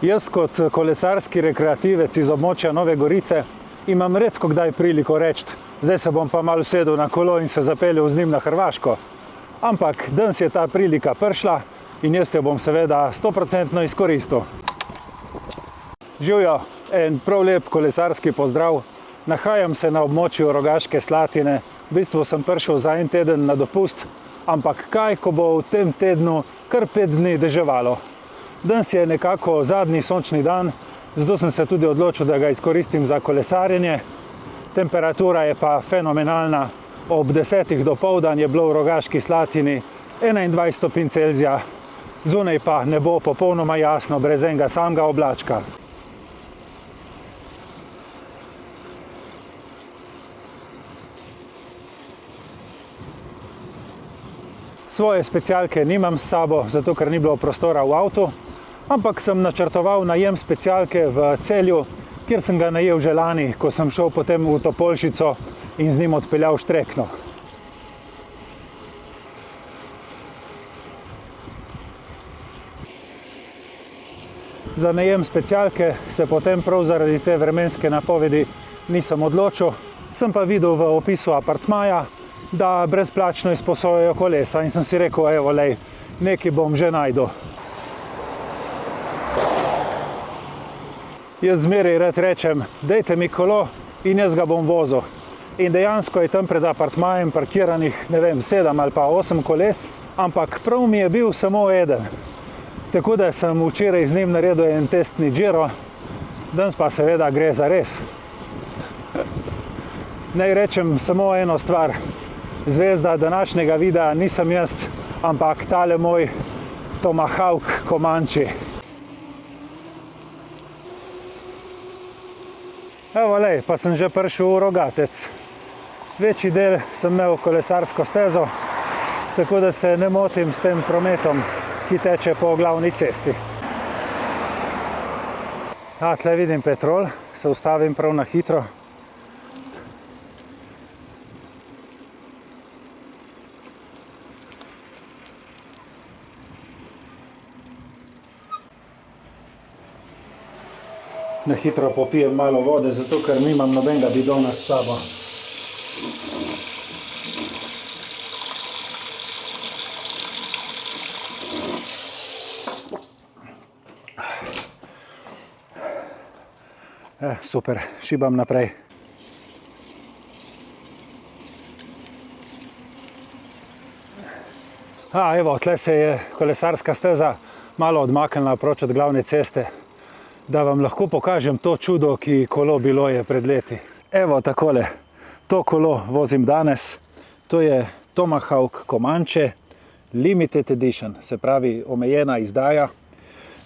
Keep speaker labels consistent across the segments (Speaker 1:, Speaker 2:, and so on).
Speaker 1: Jaz kot kolesarski rekreativec iz območja Nove Gorice imam redko kdaj priliko reči, zdaj se bom pa malo usedel na kolo in se zapeljal z njim na Hrvaško. Ampak danes je ta prilika prišla in jaz jo bom seveda 100% izkoristil. Živjo, en prav lep kolesarski pozdrav. Nahajam se na območju Rogaške Slatine. V bistvu sem prišel za en teden na dopust, ampak kaj, ko bo v tem tednu kar 5 dni deževalo. Danes je nekako zadnji sončni dan, zato sem se tudi odločil, da ga izkoristim za kolesarjenje. Temperatura je pa fenomenalna. Ob 10 dopoldan je bilo v Rogaški Slatini 21 stopinj Celzija, zunaj pa nebo popolnoma jasno, brez enega samega oblačka. Svoje specialke nimam s sabo, zato ker ni bilo prostora v avtu, ampak sem načrtoval najem specialke v Celju, kjer sem ga najel že lani, ko sem šel potem v Topolšico in z njim odpeljal Štrekno. Za najem specialke se potem prav zaradi te vremenske napovedi nisem odločil, sem pa videl v opisu apartmaja, da brezplačno izposojajo kolesa in sem si rekel, evo lej, nekaj bom že najdel. Jaz zmeraj rad rečem, dajte mi kolo in jaz ga bom vozil. In dejansko je tam pred apartmajem parkiranih, ne vem, 7 ali pa 8 koles, ampak prav mi je bil samo eden. Tako da sem včeraj z njim naredil en testni Giro, danes pa seveda gre za res. Naj rečem samo eno stvar. Zvezda današnjega videa nisem jaz, ampak tale moj Tomahawk Comanche. Evo lej, pa sem že prišel v Rogatec. Večji del sem imel kolesarsko stezo, tako da se ne motim s tem prometom, ki teče po glavni cesti. Tle vidim Petrol, se ustavim prav na hitro. Na hitro popijem malo vode, zato ker nimam nobenega bidona s sabo. Super, šibam naprej. Evo, tle se je kolesarska steza malo odmaknila proč od glavne ceste, da vam lahko pokažem to čudo, ki kolo bilo je pred leti. Evo takole, to kolo vozim danes, to je Tomahawk Comanche Limited Edition, se pravi omejena izdaja.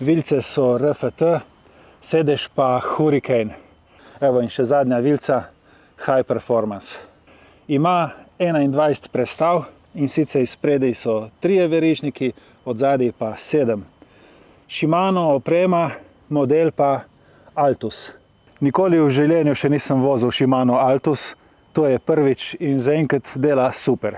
Speaker 1: Vilce so RFT, sedež pa Hurricane. Evo in še zadnja vilca, High Performance. Ima 21 prestav in sicer izpredaj so 3 verižniki, od zadaj pa 7. Shimano oprema, model pa Altus. Nikoli v življenju še nisem vozil Shimano Altus, to je prvič in zaenkrat dela super.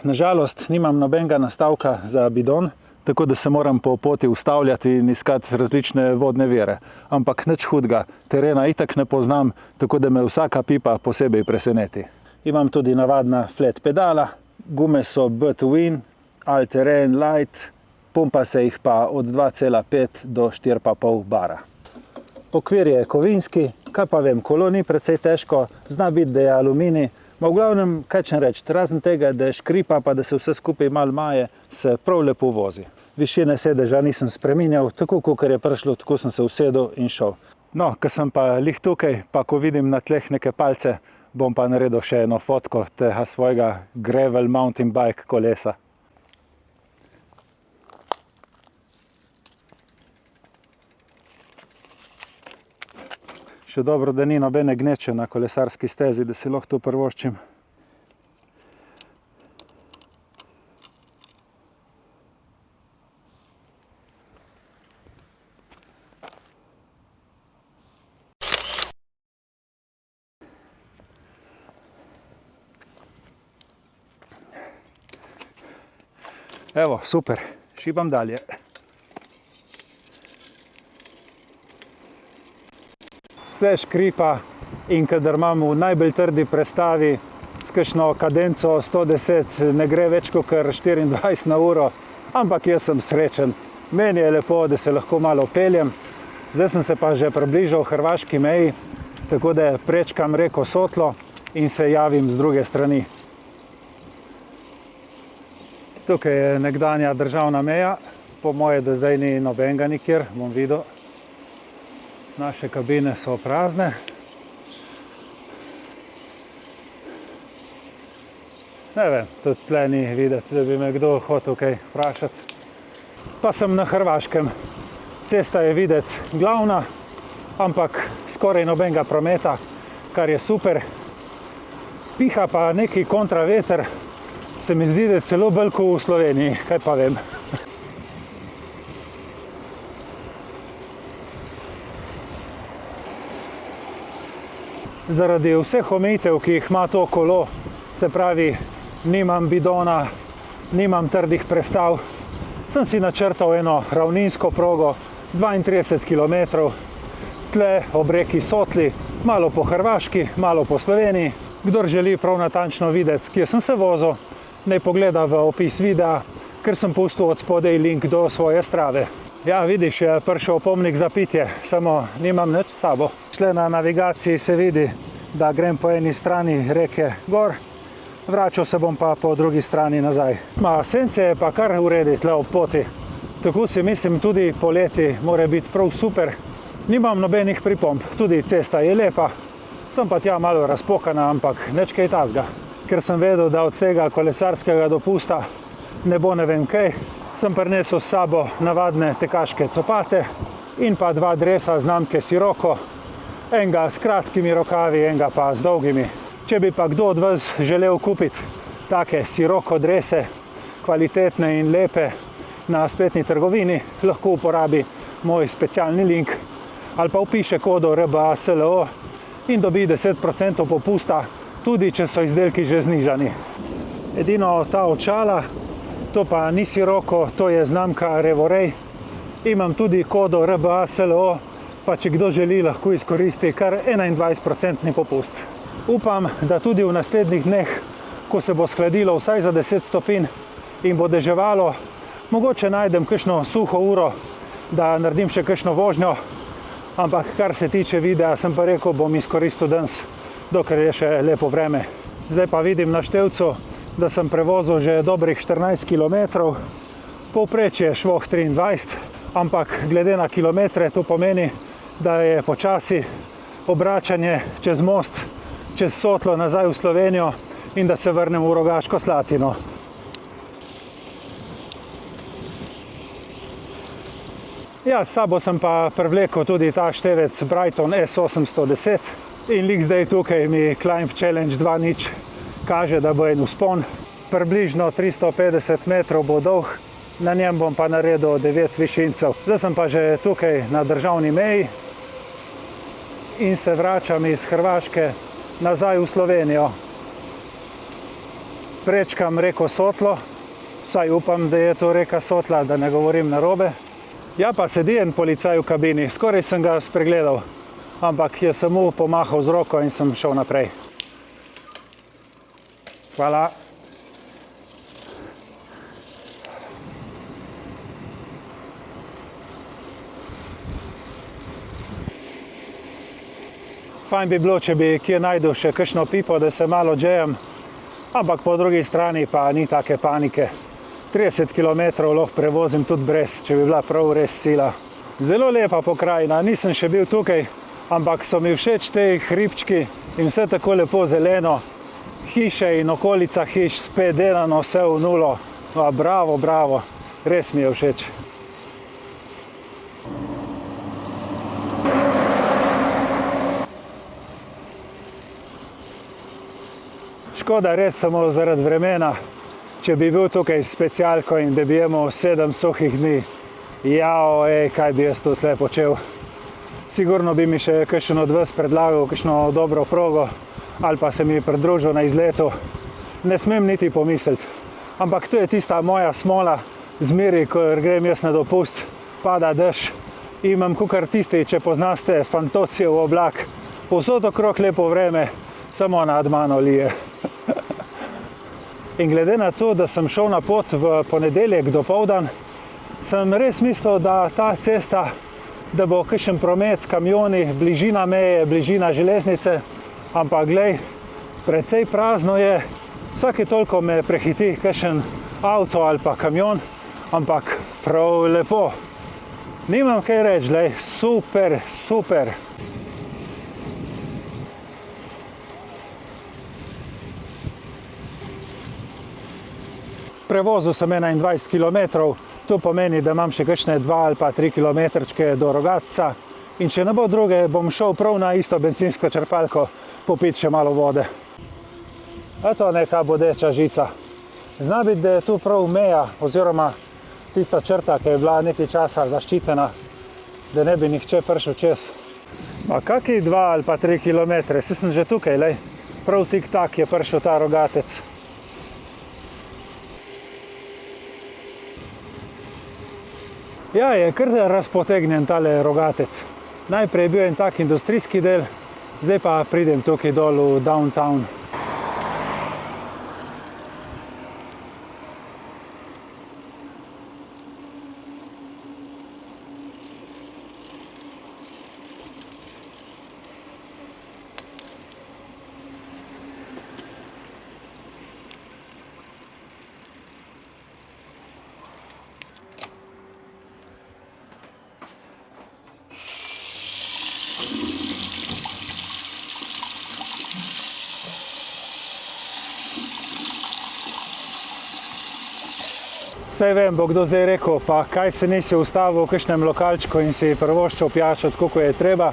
Speaker 1: Nažalost nimam nobenega nastavka za bidon, tako da se moram po poti ustavljati in iskati različne vodne vire. Ampak nič hudega, terena itak ne poznam, tako da me vsaka pipa posebej preseneti. Imam tudi navadna flat pedala, gume so B2Win, All Terrain Light, pumpa se jih pa od 2,5 do 4,5 bara. Okvir je kovinski, kaj pa vem, kolo ni precej težko, zna biti, da je aluminij, ma v glavnem, kaj čem reči, razen tega, da je škripa pa da se vse skupaj malo maje, se prav lepo vozi. Višine sedeža nisem spreminjal, tako kakor je prišlo, tako sem se usedel in šel. No, ko sem pa lih tukaj, pa ko vidim na tleh neke palce, bom pa naredil še eno fotko tega svojega gravel mountain bike kolesa. Še dobro, da ni nobene gneče na kolesarski stezi, da si lahko to privoščim. Evo, super, šibam dalje. vse škripa in kadar imam v najbolj trdi prestavi s kakšno kadenco 110, ne gre več kot 24 na uro, ampak jaz sem srečen. Meni je lepo, da se lahko malo peljem. Zdaj sem se pa že približal hrvaški meji, tako da prečkam reko Sotlo in se javim z druge strani. Tukaj je nekdanja državna meja, po moje, da zdaj ni nobenega nikjer, bom videl. Naše kabine so prazne. Ne vem, tudi tle ni videti, da bi me kdo hotel kaj vprašati. Pa sem na Hrvaškem. Cesta je videti glavna, ampak skoraj nobenega prometa, kar je super. Piha pa neki kontraveter, se mi zdi, da celo bolj kot v Sloveniji, kaj pa vem. Zaradi vseh omejitev, ki jih ima to kolo, se pravi, nimam bidona, nimam trdih prestav, sem si načrtal eno ravninsko progo, 32 km, tle ob reki Sotli, malo po Hrvaški, malo po Sloveniji. Kdor želi prav natančno videti, kje sem se vozil, naj pogleda v opis videa, ker sem pustil od spodaj link do svoje Strave. Ja, vidiš, je prišel opomnik za pitje, samo nimam nič s sabo. Tle na navigaciji se vidi, da grem po eni strani reke gor, vračal se bom pa po drugi strani nazaj. Sence je pa kar uredi tle ob poti. Tako si mislim, tudi poleti mora biti prav super. Nimam nobenih pripomb, tudi cesta je lepa, sem pa tja malo razpokana, ampak nič kaj tazga. Ker sem vedel, da od tega kolesarskega dopusta ne bo ne vem kaj, sem prinesel s sabo navadne tekaške copate in pa dva dresa znamke Sirocco, enega s kratkimi rokavi, enega pa z dolgimi. Če bi pa kdo od vas želel kupiti take Sirocco drese, kvalitetne in lepe, na spletni trgovini, lahko uporabi moj specialni link ali pa vpiše kodo RBASLO in dobi 10% popusta, tudi če so izdelki že znižani. Edino ta očala, to pa ni Sirocco, to je znamka Revorej. Imam tudi kodo RBASLO, pa če kdo želi, lahko izkoristi kar 21% popust. Upam, da tudi v naslednjih dneh, ko se bo shladilo vsaj za 10 stopinj in bo deževalo, mogoče najdem kakšno suho uro, da naredim še kakšno vožnjo, ampak kar se tiče videa, sem pa rekel, bom izkoristil danes, dokler je še lepo vreme. Zdaj pa vidim na števcu, da sem prevozil že dobrih 14 km, povprečje švoh 23, ampak glede na kilometre to pomeni, da je počasi obračanje čez most, čez Sotlo nazaj v Slovenijo in da se vrnem v Rogaško Slatino. Ja, s sabo sem pa privlekel tudi ta števec Brighton S810 in lik zdaj tukaj mi Climb Challenge 2.0 kaže, da bo en vzpon. Približno 350 metrov bo dolg, na njem bom pa naredil 9 višincev. Zdaj sem pa že tukaj na državni meji in se vračam iz Hrvaške nazaj v Slovenijo. Prečkam reko Sotlo, vsaj upam, da je to reka Sotla, da ne govorim narobe. Ja, pa sedi en policaj v kabini, skoraj sem ga spregledal, ampak je samo pomahal z roko in sem šel naprej. Hvala. Fajn bi bilo, če bi kje najdel še kakšno pipo, da se malo džejem, ampak po drugi strani pa ni take panike. 30 km lahko prevozim tudi brez, če bi bila prav res sila. Zelo lepa pokrajina, nisem še bil tukaj, ampak so mi všeč te hribčki in vse tako lepo zeleno. Hiše in okolica hiš, spet delano, vse v nulo. Bravo, bravo, res mi je všeč. Škoda res samo zaradi vremena. Če bi bil tukaj s specialko in da bi imel 7 suhih dni, kaj bi jaz tu tle počel. Sigurno bi mi še kakšen od vas predlagal kakšno dobro progo ali pa se mi pridružil na izletu. Ne smem niti pomisliti. Ampak to je tista moja smola, zmeri, ko grem jaz na dopust, pada dež imam kukar tisti, če poznaste Fantocijev oblak, povsod okrog lepo vreme, samo nad mano lije. In glede na to, da sem šel na pot v ponedeljek dopoldan, sem res mislil, da ta cesta, da bo kakšen promet, kamioni, bližina meje, bližina železnice, ampak glej, precej prazno je, vsake toliko me prehiti kakšen avto ali pa kamion, ampak prav lepo. Nimam kaj reči, glej, super, super. Prevozil sem 21 km, to pomeni, da imam še kakšne 2 ali pa 3 km do Rogatca in če ne bo druge, bom šel prav na isto bencinsko črpalko popiti še malo vode. Eto neka bodeča žica. Zna biti, da je tu prav meja oziroma tista črta, ki je bila nekaj časa zaščitena, da ne bi nihče prišel čez. Ma kakih 2 ali pa 3 km, saj sem že tukaj, lej. Prav tik tak je prišel ta Rogatec. Ja, je kar razpotegnjen tale Rogatec. Najprej je bil en tak industrijski del, zdaj pa pridem tukaj dol v downtown. Saj vem, bo kdo zdaj rekel, pa kaj se nisi ustavil v kakšnem lokalčku in si privoščil pijačo, tako kot je treba.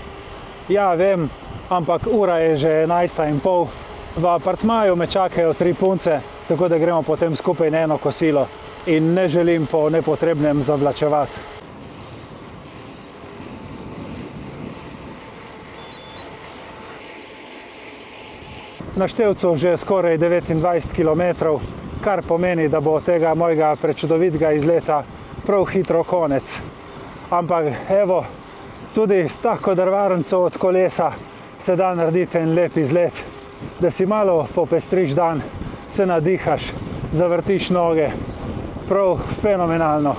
Speaker 1: Ja, vem, ampak ura je že 11:30. V apartmaju me čakajo 3 punce, tako da gremo potem skupaj na eno kosilo in ne želim po nepotrebnem zavlačevati. Na števcu že skoraj 29 km, kar pomeni, da bo tega mojega prečudovitega izleta prav hitro konec. Ampak evo, tudi s tako drvarnico od kolesa se da narediti en lep izlet, da si malo popestriš dan, se nadihaš, zavrtiš noge. Prav fenomenalno.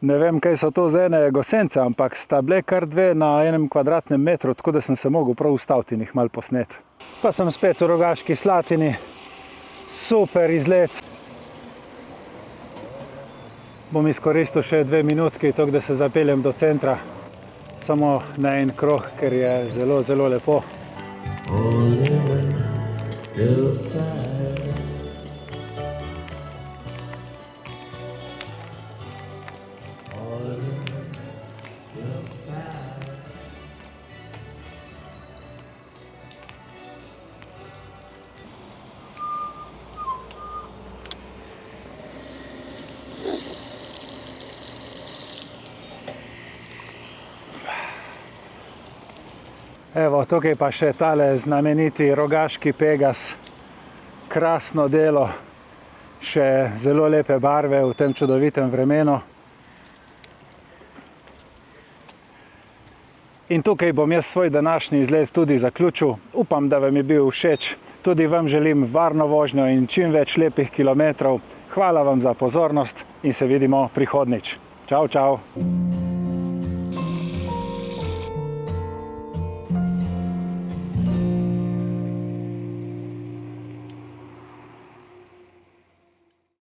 Speaker 1: Ne vem, kaj so to za ene gosence, ampak sta bile kar 2 na 1 kvadratnem metru, tako da sem se mogel prav ustaviti in jih malo posnet. Pa sem spet v Rogaški Slatini. Super izlet. Bom izkoristil še 2 minutki, tako da se zapeljem do centra. Samo na en krog, ker je zelo, zelo lepo. Evo, tukaj pa še tale znameniti rogaški Pegas. Krasno delo, še zelo lepe barve v tem čudovitem vremenu. In tukaj bom jaz svoj današnji izlet tudi zaključil. Upam, da vam je bil všeč. Tudi vam želim varno vožnjo in čim več lepih kilometrov. Hvala vam za pozornost in se vidimo prihodnjič. Čau, čau!